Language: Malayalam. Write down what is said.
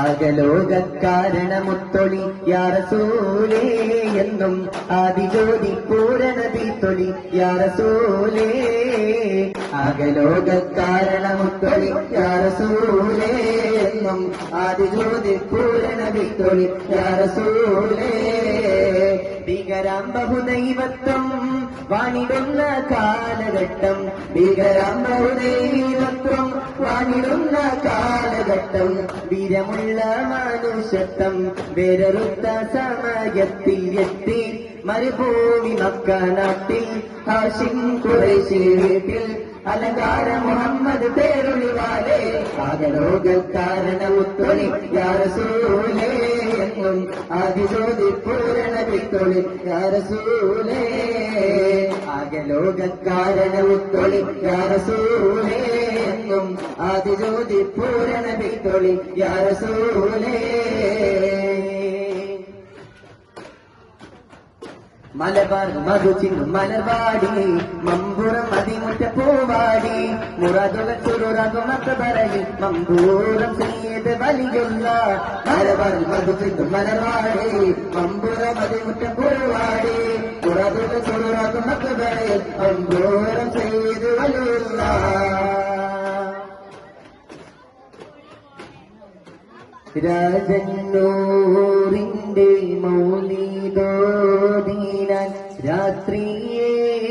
ആകലോകക്കാരണമുത്തൊളി യാ റസൂലേ എന്നും ആദിജ്യോതി പൂരണബിത്തൊളി യാ റസൂലേ. ആകലോകക്കാരണമുത്തൊളി യാ റസൂലേ എന്നും ആദിജ്യോതി പൂരണബിത്തൊളി യാ റസൂലേ. ഭീകരാം ബഹുദൈവത്വം വാണിടുന്ന കാലഘട്ടം, ഭീകരാം ബഹുദൈവത്വം വാണിടുന്ന കാലഘട്ടം, വീരമുള്ള മനുഷ്യത്വം വേരറുത്ത സമയത്തിൽ എത്തി മരുഭൂമി മക്ക നാട്ടിൽ ഹാഷിം ഖുറൈശി വീട്ടിൽ അലങ്കാര മുഹമ്മദ് പേരൊളിവാലേ. ആകലോകക്കാരണമുത്തൊളി യാ റസൂലേ എന്നും ആദിജ്യോതി പൂരണബിത്തൊളി യാ റസൂലേ. ആകലോകക്കാരണമുത്തൊളി യാ റസൂലേ എന്നും ആദിജ്യോതി പൂരണബിത്തൊളി യാ റസൂലേ. മലബാർ മധുചിന്നു മലർവാടി മമ്പുറം മതിമുറ്റ പൂവാടി മുറാദുകൾ ചുരുറാകും അക്ബറലി മമ്പൂരം സയ്യിദ് വലിയുള്ള. മലബാർ മധുചിന്നു മലർവാടി മമ്പുറം മതിമുറ്റ പൂവാടി മുറാദുകൾ ചുരുറാകും അക്ബറലി മമ്പൂരം സയ്യിദ് വലിയുള്ള. രാജന്നൂറിന്റെ മൗലിദോദീനാൻ രാത്രിയെ